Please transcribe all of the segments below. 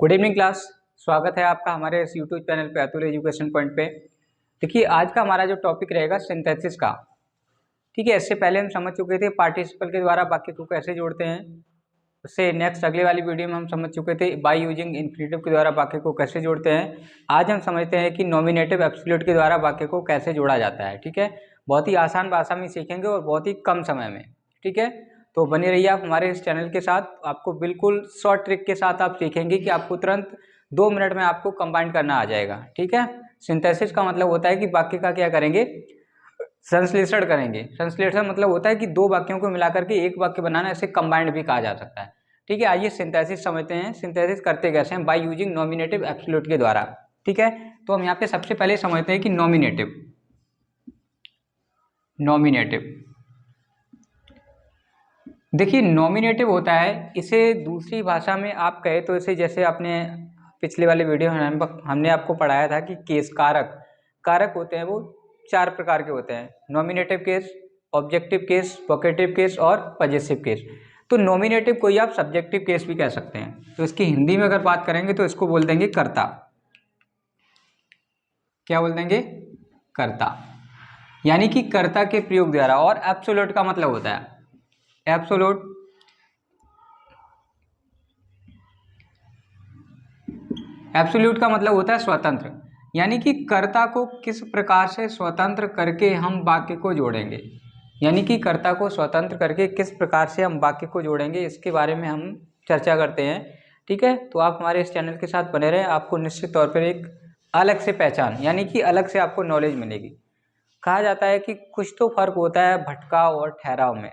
Good evening class. स्वागत है आपका हमारे इस यूट्यूब चैनल पे अतुल एजुकेशन पॉइंट पे। देखिए आज का हमारा जो टॉपिक रहेगा सिंथेसिस का। ठीक है, इससे पहले हम समझ चुके थे पार्टिसिपल के द्वारा वाक्य को कैसे जोड़ते हैं। उससे नेक्स्ट अगले वाली वीडियो में हम समझ चुके थे बाय यूजिंग इन्फिनेटिव के द्वारा वाक्य को कैसे जोड़ते हैं। आज हम समझते हैं कि नॉमिनेटिव एब्सोल्यूट के द्वारा वाक्य को कैसे जोड़ा जाता है। ठीक है, बहुत ही आसान भाषा में सीखेंगे और बहुत ही कम समय में। ठीक है, तो बने रहिए आप हमारे इस चैनल के साथ। आपको बिल्कुल शॉर्ट ट्रिक के साथ आप सीखेंगे कि आपको तुरंत 2 मिनट में आपको कंबाइन करना आ जाएगा। ठीक है, सिंथेसिस का मतलब होता है कि वाक्य का क्या करेंगे, संश्लेषण करेंगे। संश्लेषण मतलब होता है कि 2 वाक्यों को मिलाकर के एक वाक्य बनाना, इसे कंबाइंड भी कहा जा सकता है। ठीक है, आइए सिंथेसिस समझते हैं। सिंथेसिस करते कैसे हैं, बाय यूजिंग नॉमिनेटिव एब्सोल्यूट के द्वारा। ठीक है, तो हम यहाँ पे सबसे पहले समझते हैं कि नॉमिनेटिव देखिए नॉमिनेटिव होता है, इसे दूसरी भाषा में आप कहे तो इसे, जैसे आपने पिछले वाले वीडियो में हमने आपको पढ़ाया था कि केस कारक होते हैं, वो 4 प्रकार के होते हैं। Nominative case, objective case, vocative case और पजेसिव केस। तो नॉमिनेटिव को ही आप सब्जेक्टिव केस भी कह सकते हैं। तो इसकी हिंदी में अगर बात करेंगे तो इसको बोल देंगे कर्ता। क्या बोल देंगे, कर्ता, यानी कि कर्ता के प्रयोग द्वारा। और एब्सोल्यूट का मतलब होता है, एब्सोल्यूट का मतलब होता है स्वतंत्र, यानी कि कर्ता को किस प्रकार से स्वतंत्र करके हम वाक्य को जोड़ेंगे। यानी कि कर्ता को स्वतंत्र करके किस प्रकार से हम वाक्य को जोड़ेंगे, इसके बारे में हम चर्चा करते हैं। ठीक है, तो आप हमारे इस चैनल के साथ बने रहें। आपको निश्चित तौर पर एक अलग से पहचान, यानी कि अलग से आपको नॉलेज मिलेगी। कहा जाता है कि कुछ तो फर्क होता है भटकाव और ठहराव में,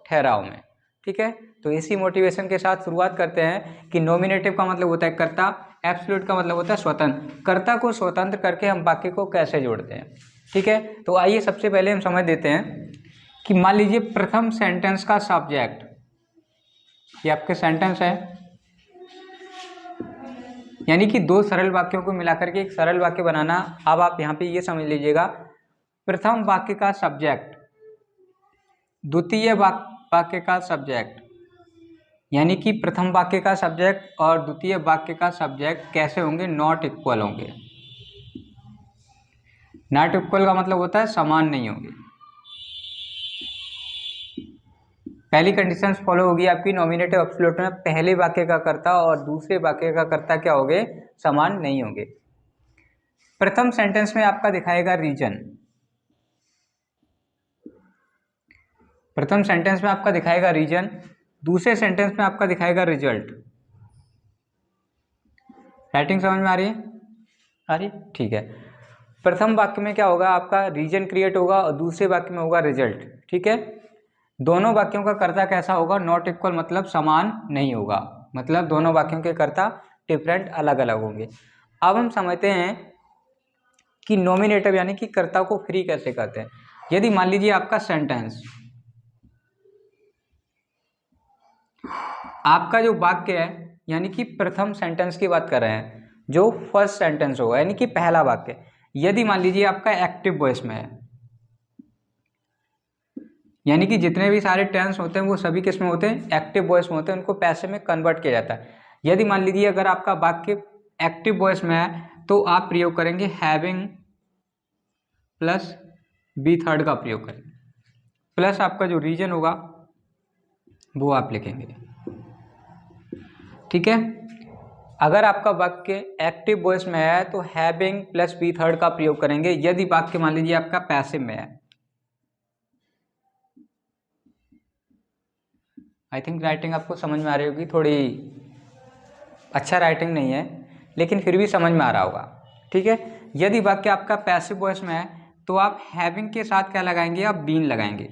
ठहराव में। ठीक है, तो इसी मोटिवेशन के साथ शुरुआत करते हैं कि नॉमिनेटिव का मतलब होता है कर्ता, एब्सोल्यूट का मतलब होता है स्वतंत्र। कर्ता को स्वतंत्र करके हम वाक्य को कैसे जोड़ते हैं। ठीक है, तो आइए सबसे पहले हम समझ देते हैं कि मान लीजिए प्रथम सेंटेंस का सब्जेक्ट, ये आपके सेंटेंस है, यानी कि 2 सरल वाक्यों को मिलाकर के एक सरल वाक्य बनाना। अब आप यहाँ पे ये समझ लीजिएगा, प्रथम वाक्य का सब्जेक्ट द्वितीय वाक्य का सब्जेक्ट, यानी कि प्रथम वाक्य का सब्जेक्ट और द्वितीय वाक्य का सब्जेक्ट कैसे होंगे, नॉट इक्वल होंगे। नॉट इक्वल का मतलब होता है समान नहीं होंगे। पहली कंडीशन फॉलो होगी आपकी नॉमिनेटिव एब्सोल्यूट में, पहले वाक्य का कर्ता और दूसरे वाक्य का कर्ता क्या होंगे, समान नहीं होंगे। प्रथम सेंटेंस में आपका दिखाएगा रीजन, प्रथम सेंटेंस में आपका दिखाएगा रीजन, दूसरे सेंटेंस में आपका दिखाएगा रिजल्ट। राइटिंग समझ में आ रही है, ठीक है। प्रथम वाक्य में क्या होगा, आपका रीजन क्रिएट होगा और दूसरे वाक्य में होगा रिजल्ट। ठीक है, दोनों वाक्यों का कर्ता कैसा होगा, नॉट इक्वल, मतलब समान नहीं होगा, मतलब दोनों वाक्यों के कर्ता डिफरेंट, अलग अलग होंगे। अब हम समझते हैं कि नॉमिनेटिव यानी कि कर्ता को फ्री कैसे करते हैं। यदि मान लीजिए आपका सेंटेंस, आपका जो वाक्य है, यानी कि प्रथम सेंटेंस की बात कर रहे हैं, जो फर्स्ट सेंटेंस होगा, यानी कि पहला वाक्य, यदि मान लीजिए आपका एक्टिव वॉइस में है, यानी कि जितने भी सारे टेंस होते हैं वो सभी किस में होते हैं, एक्टिव वॉइस में होते हैं, उनको पैसिव में कन्वर्ट किया जाता है। यदि मान लीजिए अगर आपका वाक्य एक्टिव वॉइस में है तो आप प्रयोग करेंगे हैविंग प्लस बी थर्ड का प्रयोग करेंगे, प्लस आपका जो रीजन होगा वो आप लिखेंगे। ठीक है, अगर आपका वाक्य एक्टिव वॉइस में है तो हैविंग प्लस बी थर्ड का प्रयोग करेंगे। यदि वाक्य मान लीजिए आपका पैसिव में है, आई थिंक राइटिंग आपको समझ में आ रही होगी, थोड़ी अच्छा राइटिंग नहीं है लेकिन फिर भी समझ में आ रहा होगा। ठीक है, यदि वाक्य आपका पैसिव वॉइस में है तो आप हैविंग के साथ क्या लगाएंगे, आप बीन लगाएंगे,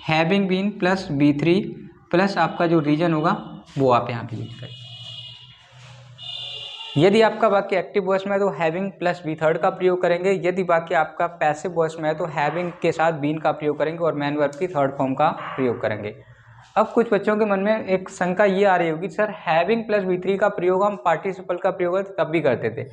having been plus B3 plus आपका जो रीजन होगा वो आप यहाँ पे यूज करें। यदि आपका वाक्य एक्टिव वॉइस में है तो हैविंग प्लस बी थर्ड का प्रयोग करेंगे। यदि वाक्य आपका पैसिव वॉइस में है तो हैविंग के साथ बीन का प्रयोग करेंगे और मैन वर्ब की थर्ड फॉर्म का प्रयोग करेंगे। अब कुछ बच्चों के मन में एक शंका ये आ रही होगी, सर हैविंग प्लस B3 का प्रयोग हम पार्टिसिपल का प्रयोग तब भी करते थे,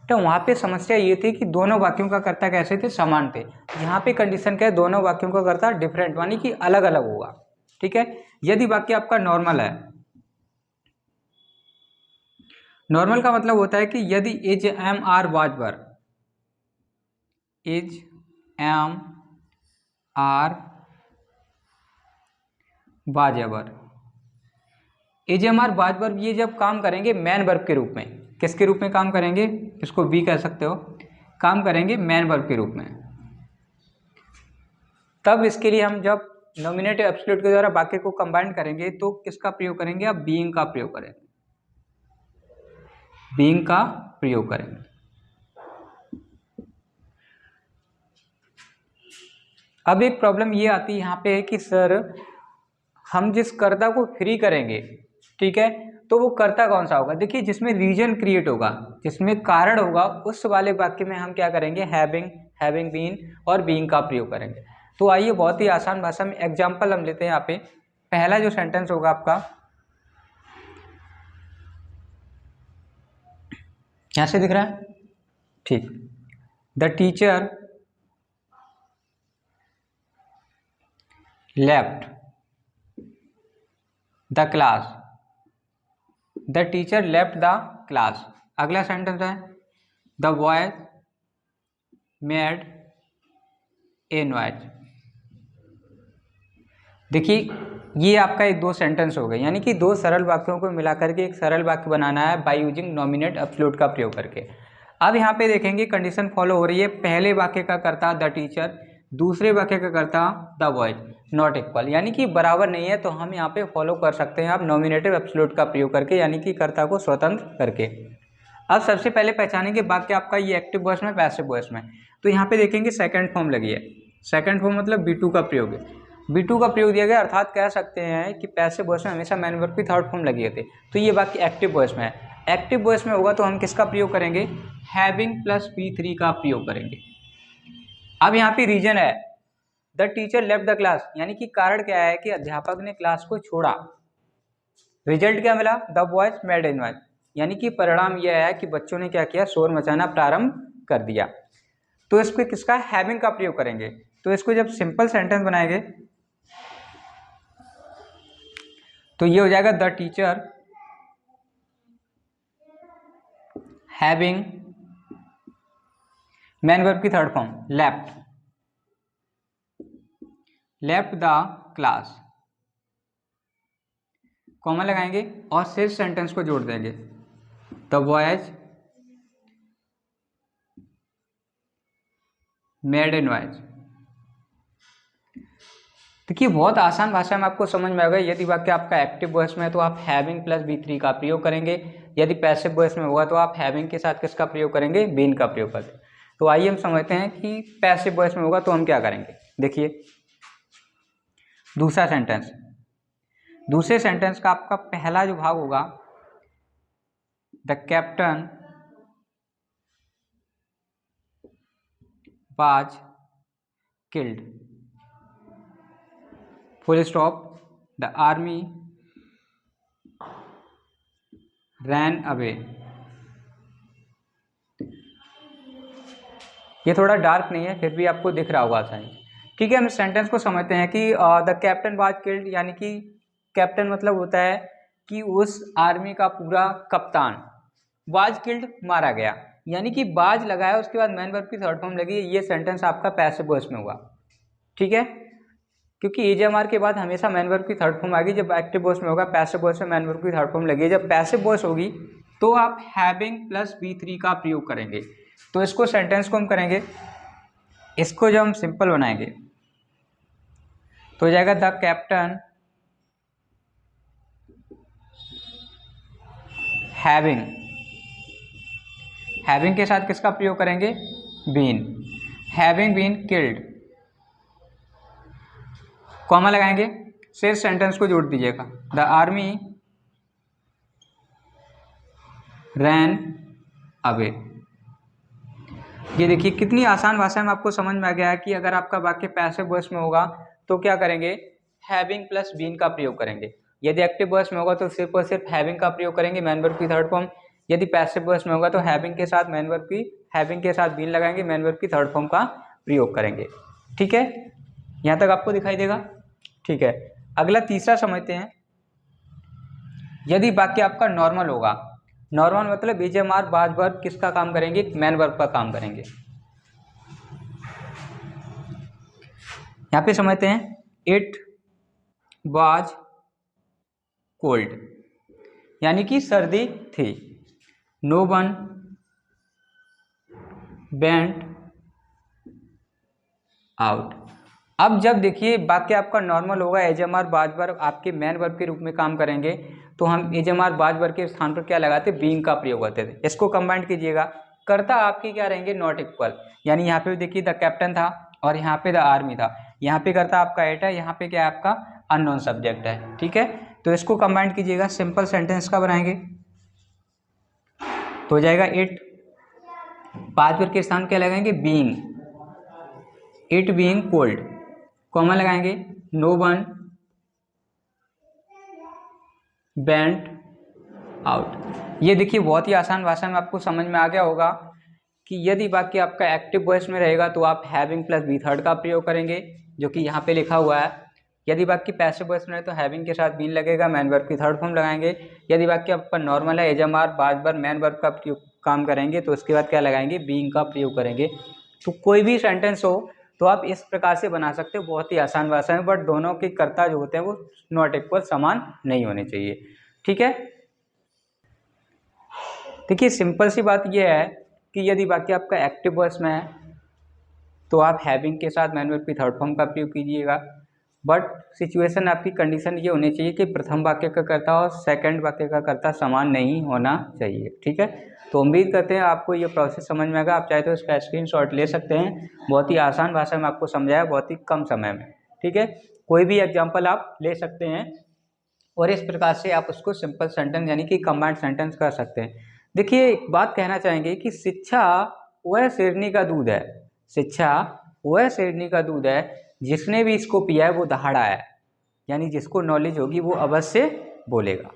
तो वहाँ पे समस्या ये थी कि दोनों वाक्यों का कर्ता कैसे थे, समान थे। यहाँ पे कंडीशन क्या है, दोनों वाक्यों का कर्ता डिफरेंट, यानी कि अलग अलग होगा। ठीक है। यदि वाक्य आपका नॉर्मल है, नॉर्मल का मतलब होता है कि यदि is am are was were, is am are was were, is am are was were, ये जब काम करेंगे मैन वर्ब के रूप में, किसके रूप में काम करेंगे, इसको बी कह सकते हो, काम करेंगे मैन वर्ब के रूप में, तब इसके लिए हम जब नॉमिनेटिव एब्सोल्यूट के द्वारा वाक्य को कंबाइन करेंगे तो किसका प्रयोग करेंगे, आप बीइंग का प्रयोग करेंगे, बीइंग का प्रयोग करेंगे। अब एक प्रॉब्लम ये आती है यहाँ पे कि सर हम जिस कर्ता को फ्री करेंगे, ठीक है, तो वो कर्ता कौन सा होगा। देखिए जिसमें रीजन क्रिएट होगा, जिसमें कारण होगा, उस वाले वाक्य में हम क्या करेंगे, हैविंग, हैविंग बीन और बीइंग का प्रयोग करेंगे। तो आइए बहुत ही आसान भाषा में एग्जाम्पल हम लेते हैं। यहाँ पे पहला जो सेंटेंस होगा आपका, यहाँ से दिख रहा है, ठीक, the teacher left the class, the teacher left the class. अगला सेंटेंस है the boys made a noise. देखिए ये आपका एक दो सेंटेंस हो गए, यानी कि दो सरल वाक्यों को मिलाकर के एक सरल वाक्य बनाना है बाय यूजिंग नॉमिनेट एब्सोल्यूट का प्रयोग करके। अब यहाँ पे देखेंगे कंडीशन फॉलो हो रही है, पहले वाक्य का कर्ता द टीचर, दूसरे वाक्य का कर्ता द बॉयज नॉट इक्वल, यानी कि बराबर नहीं है, तो हम यहाँ पे फॉलो कर सकते हैं आप नॉमिनेटिव एब्सोल्यूट का प्रयोग करके, यानी कि कर्ता को स्वतंत्र करके। अब सबसे पहले पहचानेंगे वाक्य आपका ये एक्टिव वॉइस में पैसिव वॉइस में, तो यहाँ पे देखेंगे सेकंड फॉर्म लगी है, सेकंड फॉर्म मतलब B2 का प्रयोग है, B2 का प्रयोग दिया गया, अर्थात कह सकते हैं कि पैसिव वॉइस में हमेशा मैन वर्ब की थर्ड फॉर्म लगी होती है, तो ये वाक्य एक्टिव वॉइस में है। एक्टिव वॉइस में होगा तो हम किसका प्रयोग करेंगे, हैविंग प्लस B3 का प्रयोग करेंगे। अब यहाँ पे रीजन है the teacher left the class, यानी कि कारण क्या है कि अध्यापक ने क्लास को छोड़ा। रिजल्ट क्या मिला, the boys made a noise, यानी कि परिणाम यह है कि बच्चों ने क्या किया, शोर मचाना प्रारंभ कर दिया। तो इसको किसका, हैविंग का प्रयोग करेंगे। तो इसको जब सिंपल सेंटेंस बनाएंगे तो ये हो जाएगा the teacher having, main verb की third form left, left the class, comma लगाएंगे और शेष सेंटेंस को जोड़ देंगे, the boys made a noise. देखिए बहुत आसान भाषा में आपको समझ में आएगा। यदि वाक्य आपका एक्टिव वॉइस में है तो आप हैविंग प्लस B3 का प्रयोग करेंगे, यदि पैसिव वॉइस में होगा तो आप हैविंग के साथ किसका प्रयोग करेंगे, बीन का प्रयोग करेंगे। तो आइए हम समझते हैं कि पैसिव वॉइस में होगा तो हम क्या करेंगे। देखिए दूसरा सेंटेंस, दूसरे सेंटेंस का आपका पहला जो भाग होगा, the captain was killed, full stop, the army ran away. ये थोड़ा डार्क नहीं है, फिर भी आपको दिख रहा होगा आसानी। ठीक है, हम इस सेंटेंस को समझते हैं कि द कैप्टन वाज किल्ड, यानी कि कैप्टन मतलब होता है कि उस आर्मी का पूरा कप्तान, वाज किल्ड मारा गया, यानी कि बाज लगाया उसके बाद मैन वर्ब की थर्ड फॉर्म लगी। ये सेंटेंस आपका पैसिव वॉइस में होगा। ठीक है, क्योंकि एजएमआर के बाद हमेशा मैन वर्ब की थर्ड फॉर्म आएगी जब एक्टिव वॉइस में होगा, पैसिव वॉइस में मैन वर्ब की थर्ड फॉर्म लगी। जब पैसिव वॉइस होगी तो आप हैविंग प्लस B3 का प्रयोग करेंगे। तो इसको सेंटेंस को हम करेंगे, इसको जब हम सिंपल बनाएंगे तो हो जाएगा द कैप्टन हैविंग, हैविंग के साथ किसका प्रयोग करेंगे, been, having been killed, comma लगाएंगे, शेष सेंटेंस को जोड़ दीजिएगा, द आर्मी रैन अवे। ये देखिए कितनी आसान भाषा में आपको समझ में आ गया है कि अगर आपका वाक्य पैसिव वॉइस में होगा तो क्या करेंगे, हैविंग प्लस बीन का प्रयोग करेंगे। यदि एक्टिव वॉइस में होगा तो सिर्फ और सिर्फ हैविंग का प्रयोग करेंगे, मैन वर्ब की थर्ड फॉर्म। यदि पैसिव वॉइस में होगा तो हैविंग के साथ मैन वर्ब की, हैविंग के साथ बीन लगाएंगे, मैन वर्ब की थर्ड फॉर्म का प्रयोग करेंगे। ठीक है, यहाँ तक आपको दिखाई देगा। ठीक है, अगला तीसरा समझते हैं। यदि वाक्य आपका नॉर्मल होगा, नॉर्मल मतलब एजएमआर वाज वर्ब किसका काम करेंगे, मैन वर्ब का काम करेंगे। यहाँ पे समझते हैं, इट वाज कोल्ड यानी कि सर्दी थी। No one went out. अब जब देखिए वाक्य आपका नॉर्मल होगा, एजएमआर वाज वर्ब आपके मैन वर्ब के रूप में काम करेंगे, तो हम एजएमआर वाज वर्ब के स्थान पर क्या लगाते, बीइंग का प्रयोग करते थे। इसको कंबाइंड कीजिएगा, कर्ता आपके क्या रहेंगे, नॉट इक्वल, यानी यहाँ पे देखिए द कैप्टन था और यहाँ पे द आर्मी था, यहाँ पे कर्ता आपका एट है, यहाँ पे क्या है आपका अननोन सब्जेक्ट है। ठीक है, तो इसको कंबाइंड कीजिएगा, सिंपल सेंटेंस का बनाएंगे तो हो जाएगा इट, वाज वर्ब के स्थान क्या लगाएंगे, being, it being cold, comma लगाएंगे, नो वन वेंट आउट। ये देखिए बहुत ही आसान भाषा में आपको समझ में आ गया होगा कि यदि वाक्य आपका एक्टिव वॉइस में रहेगा तो आप हैविंग प्लस बी थर्ड का प्रयोग करेंगे, जो कि यहाँ पे लिखा हुआ है। यदि वाक्य पैसिव वॉइस में रहे तो हैविंग के साथ बीन लगेगा, मैन वर्ब की थर्ड फॉर्म लगाएंगे। यदि वाक्य आपका नॉर्मल है, एजएमआर वाज वर्ब मैन वर्ब का प्रयोग काम करेंगे, तो उसके बाद क्या लगाएंगे, बीइंग का प्रयोग करेंगे। तो कोई भी सेंटेंस हो तो आप इस प्रकार से बना सकते हो, बहुत ही आसान भाषा में, बट दोनों के कर्ता जो होते हैं वो नॉट इक्वल, समान नहीं होने चाहिए। ठीक है, देखिए सिंपल सी बात यह है कि यदि वाक्य आपका एक्टिव वॉइस में है तो आप हैविंग के साथ मैन वर्ब की थर्ड फॉर्म का प्रयोग कीजिएगा, बट सिचुएशन आपकी कंडीशन ये होनी चाहिए कि प्रथम वाक्य का कर्ता और सेकंड वाक्य का कर्ता समान नहीं होना चाहिए। ठीक है, तो उम्मीद करते हैं आपको ये प्रोसेस समझ में आएगा। आप चाहे तो इसका स्क्रीनशॉट ले सकते हैं, बहुत ही आसान भाषा में आपको समझाया, बहुत ही कम समय में। ठीक है, कोई भी एग्जाम्पल आप ले सकते हैं और इस प्रकार से आप उसको सिंपल सेंटेंस यानी कि कंबाइंड सेंटेंस कर सकते हैं। देखिए एक बात कहना चाहेंगे कि शिक्षा वह शेरनी का दूध है, शिक्षा वह शेरनी का दूध है, जिसने भी इसको पिया है वो दहाड़ा है, यानी जिसको नॉलेज होगी वो अवश्य बोलेगा।